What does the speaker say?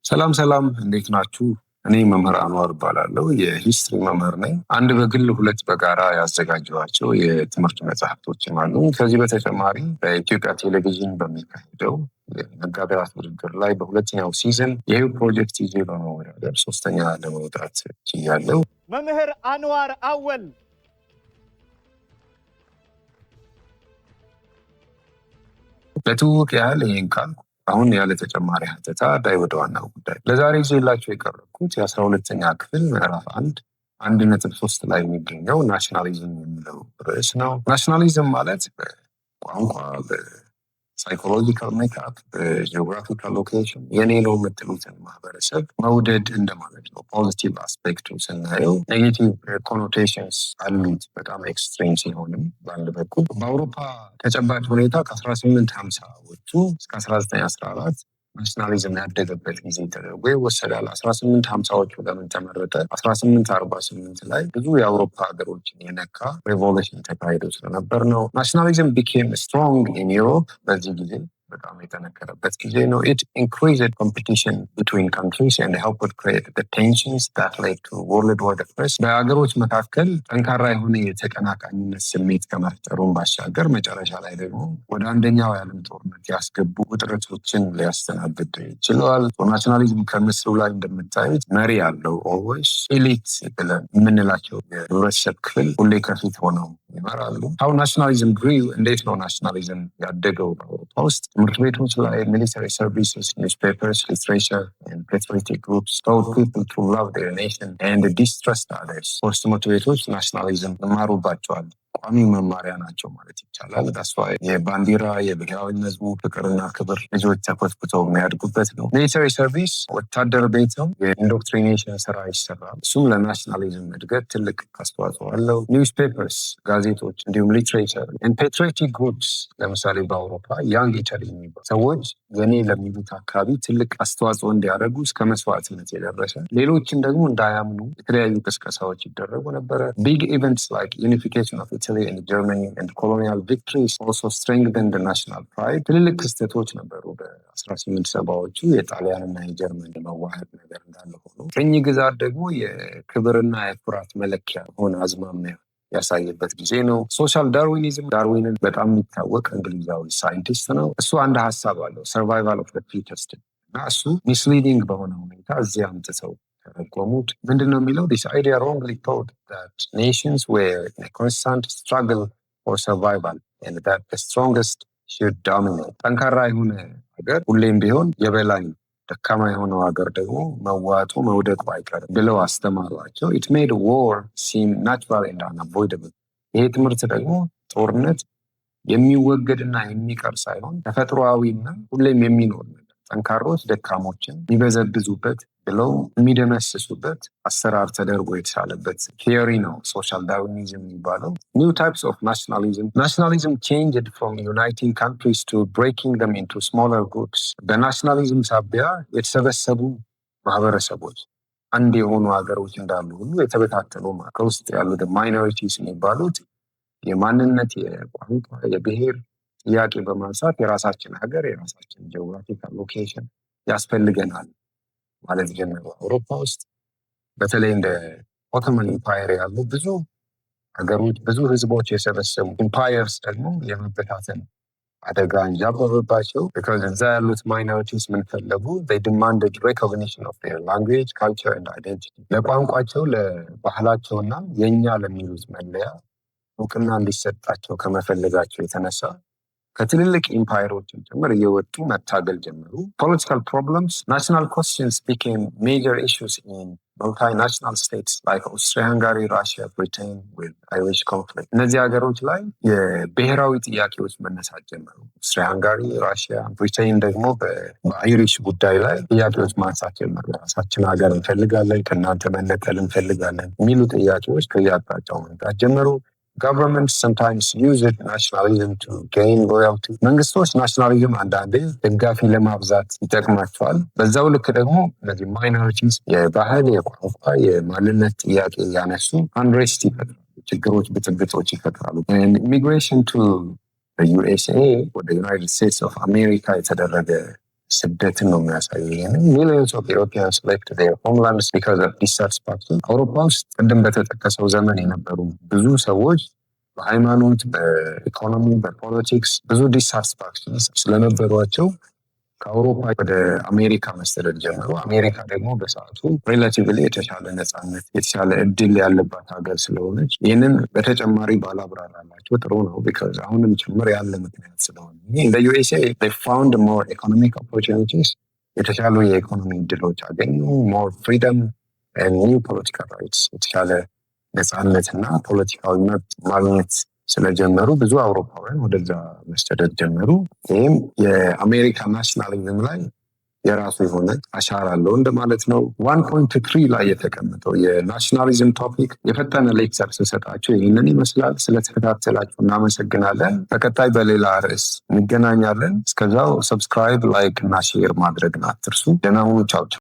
ሰላም ሰላም፣ እንዴት ናችሁ? እኔ መምህር አንዋር እባላለሁ። የሂስትሪ መምህር ነኝ። አንድ በግል ሁለት በጋራ ያዘጋጀኋቸው የትምህርት መጽሐፍቶችም አሉ። ከዚህ በተጨማሪ በኢትዮጵያ ቴሌቪዥን በሚካሄደው የመጋቢያ ውድድር ላይ በሁለተኛው ሲዝን ይህ ፕሮጀክት ይዤ በመወዳደር ሶስተኛ ለመውጣት ችያለሁ። መምህር አንዋር አወል ለትውውቅ ያህል ይህን ካልኩ አሁን ያለ ተጨማሪ ሀተታ ዳይ ወደ ዋናው ጉዳይ። ለዛሬ ይዤላችሁ የቀረብኩት የ12ኛ ክፍል ምዕራፍ 1.3 ላይ የሚገኘው ናሽናሊዝም የሚለው ርዕስ ነው። ናሽናሊዝም ማለት በቋንቋ፣ በሳይኮሎጂካል ሜካፕ፣ በጂኦግራፊካል ሎኬሽን የኔ ነው የምትሉትን ማህበረሰብ መውደድ እንደማለት ነው። ፖዚቲቭ አስፔክቱ ስናየው ኔጌቲቭ ኮኖቴሽንስ አሉት በጣም ኤክስትሪም ሲሆንም። በአንድ በኩል በአውሮፓ ተጨባጭ ሁኔታ ከ1850ዎቹ እስከ 1914 ናሽናሊዝም ያደገበት ጊዜ ተደርጎ ይወሰዳል። 1850ዎቹ ለምን ተመረጠ? 1848 ላይ ብዙ የአውሮፓ ሀገሮችን የነካ ሬቮሉሽን ተካሂዶ ስለነበር ነው። ናሽናሊዝም ቢኬም ስትሮንግ ኢን ዩሮፕ በዚህ ጊዜ በጣም የተነከረበት ጊዜ ነው። It increased competition between countries and helped create the tensions that led to World War I. በሀገሮች መካከል ጠንካራ የሆነ የተቀናቃኝነት ስሜት ከመፍጠሩን ባሻገር መጨረሻ ላይ ደግሞ ወደ አንደኛው የዓለም ጦርነት ያስገቡ ውጥረቶችን ሊያስተናግድ ችለዋል። ናሽናሊዝም ከምስሉ ላይ እንደምታዩት መሪ ያለው ኦልዌይስ ኤሊት ብለን የምንላቸው የህብረተሰብ ክፍል ሁሌ ከፊት ሆነው ይመራሉ። How nationalism grew? እንዴት ነው ናሽናሊዝም ያደገው በአውሮፓ ውስጥ? ትምህርት ቤቶች ላይ ሚሊተሪ ሰርቪስስ፣ ኒውስፔፐርስ፣ ሊትሬቸር and patriotic groups taught people to love their nation and distrust others. ሶስት ትምህርት ቤቶች ናሽናሊዝም ይማሩባቸዋል። ቋሚ መማሪያ ናቸው ማለት ይቻላል። ዳስዋ የባንዲራ የብሔራዊ መዝሙር ፍቅርና ክብር ልጆች ተኮትኩተው የሚያድጉበት ነው። ሚሊተሪ ሰርቪስ ወታደር ቤት ነው። የኢንዶክትሪኔሽን ስራ ይሰራል። እሱም ለናሽናሊዝም እድገት ትልቅ አስተዋጽኦ አለው። ኒውስፔፐርስ ጋዜጦች፣ እንዲሁም ሊትሬቸር ፔትሪዮቲክ ግሩፕስ ለምሳሌ በአውሮፓ ያንግ ኢተሊ የሚባሉ ሰዎች የኔ ለሚሉት አካባቢ ትልቅ አስተዋጽኦ እንዲያደርጉ እስከ መስዋዕትነት የደረሰ ሌሎችን ደግሞ እንዳያምኑ የተለያዩ ቅስቀሳዎች ይደረጉ ነበረ። ቢግ ኢቨንትስ ላይክ ዩኒፊኬሽን ኦፍ Italy and Germany and colonial victories also strengthened the national pride. ትልልቅ ክስተቶች ነበሩ በ1870ዎቹ የጣሊያንና የጀርመን መዋሃድ ነገር እንዳለ ሆኖ ቅኝ ግዛት ደግሞ የክብርና የኩራት መለኪያ ሆነ አዝማሚያ ያሳየበት ጊዜ ነው። ሶሻል ዳርዊኒዝም ዳርዊንን በጣም የሚታወቅ እንግሊዛዊ ሳይንቲስት ነው። እሱ አንድ ሀሳብ አለው ሰርቫይቫል ኦፍ ዘ ፊተስት እና እሱ ሚስሊዲንግ በሆነ ሁኔታ እዚያ አምጥተው ተረጎሙት። ምንድነው የሚለው? This idea wrongly taught that nations were in a constant struggle for survival and that the strongest should dominate. ጠንካራ የሆነ ሀገር ሁሌም ቢሆን የበላይ፣ ደካማ የሆነው ሀገር ደግሞ መዋጡ መውደቁ አይቀርም ብለው አስተማሯቸው። It made war seem natural and unavoidable. ይሄ ትምህርት ደግሞ ጦርነት የሚወገድና የሚቀር ሳይሆን ተፈጥሯዊና ሁሌም የሚኖር ነገር፣ ጠንካሮች ደካሞችን የሚበዘብዙበት ብለው የሚደመስሱበት አሰራር ተደርጎ የተሳለበት ቲዮሪ ነው ሶሻል ዳርዊኒዝም የሚባለው። ኒው ታይፕስ ኦፍ ናሽናሊዝም ናሽናሊዝም ቼንጅድ ፍሮም ዩናይቲንግ ካንትሪስ ቱ ብሬኪንግ ደም ኢንቱ ስሞለር ግሩፕስ። በናሽናሊዝም ሳቢያ የተሰበሰቡ ማህበረሰቦች አንድ የሆኑ ሀገሮች እንዳሉ ሁሉ የተበታተኑ ከውስጥ ያሉት ማይኖሪቲስ የሚባሉት የማንነት የቋንቋ የብሔር ጥያቄ በማንሳት የራሳችን ሀገር የራሳችን ጂኦግራፊካል ሎኬሽን ያስፈልገናል ማለት ጀመሩ። አውሮፓ ውስጥ በተለይ እንደ ኦቶማን ኢምፓየር ያሉ ብዙ ሀገሮች ብዙ ህዝቦች የሰበሰቡ ኢምፓየርስ ደግሞ የመበታተን አደጋ እንጃበበባቸው። because እዛ ያሉት ማይኖሪቲስ ምን ፈለጉ? they demanded recognition of their language, culture and identity. ለቋንቋቸው ለባህላቸውና የኛ ለሚሉት መለያ እውቅና እንዲሰጣቸው ከመፈለጋቸው የተነሳ ከትልልቅ ኢምፓየሮችን ጭምር እየወጡ መታገል ጀመሩ። ፖለቲካል ፕሮብለምስ ናሽናል ኮስችንስ ቢኬም ሜጀር ኢሹስ ኢን multinational states like Austria-Hungary, Russia, Britain with Irish conflict. እነዚህ ሀገሮች ላይ የብሔራዊ ጥያቄዎች መነሳት ጀመሩ። አውስትሪያ-ሃንጋሪ፣ ራሽያ፣ ብሪቴን ደግሞ በአይሪሽ ጉዳይ ላይ ጥያቄዎች ማንሳት ጀመሩ። ራሳችን ሀገር እንፈልጋለን፣ ከእናንተ መነጠል እንፈልጋለን የሚሉ ጥያቄዎች ከየአቅጣጫው መምጣት ጀመሩ። Governments sometimes use nationalism to gain loyalty. መንግስቶች ናሽናሊዝም አንዳንዴ ደጋፊ ለማብዛት ይጠቅማቸዋል። በዛው ልክ ደግሞ እነዚህ ማይኖሪቲስ የባህል የቋንቋ የማንነት ጥያቄ ያነሱ አንሬስት ይፈጥራሉ፣ ችግሮች ብጥብጦች ይፈጥራሉ። ኢሚግሬሽን ቱ ዩኤስኤ ወደ ዩናይትድ ስቴትስ ኦፍ አሜሪካ የተደረገ ስደትን ነው የሚያሳየው። ሚሊዮንስ ኦፍ ኢሮፒያንስ ሌፍት ዜር ሆምላንድስ ቢካዝ ኦፍ ዲሳቲስፋክሽን። አውሮፓ ውስጥ ቅድም በተጠቀሰው ዘመን የነበሩ ብዙ ሰዎች በሃይማኖት፣ በኢኮኖሚ፣ በፖለቲክስ ብዙ ዲሳቲስፋክሽን ስለነበሯቸው ከአውሮፓ ወደ አሜሪካ መሰደድ ጀመሩ። አሜሪካ ደግሞ በሰዓቱ ሬላቲቭሊ የተሻለ ነፃነት፣ የተሻለ እድል ያለባት ሀገር ስለሆነች ይህንን በተጨማሪ ባላብራራላቸው ጥሩ ነው። ቢካዝ አሁንም ጭምር ያለ ምክንያት ስለሆነ እንደ ዩኤስኤ they found more economic opportunities፣ የተሻሉ የኢኮኖሚ እድሎች አገኙ። more freedom and new political rights፣ የተሻለ ነፃነት እና ፖለቲካዊ መብት ማግኘት ስለጀመሩ ብዙ አውሮፓውያን ወደዛ መሰደድ ጀመሩ። ይህም የአሜሪካ ናሽናሊዝም ላይ የራሱ የሆነ አሻራ አለው እንደማለት ነው። 1.3 ላይ የተቀመጠው የናሽናሊዝም ቶፒክ የፈጠነ ሌክቸር ስሰጣችሁ ይህንን ይመስላል። ስለተከታተላችሁ እናመሰግናለን። በቀጣይ በሌላ ርዕስ እንገናኛለን። እስከዛው ሰብስክራይብ፣ ላይክ እና ሼር ማድረግን አትርሱ። ደህና ሁኑ። ቻው።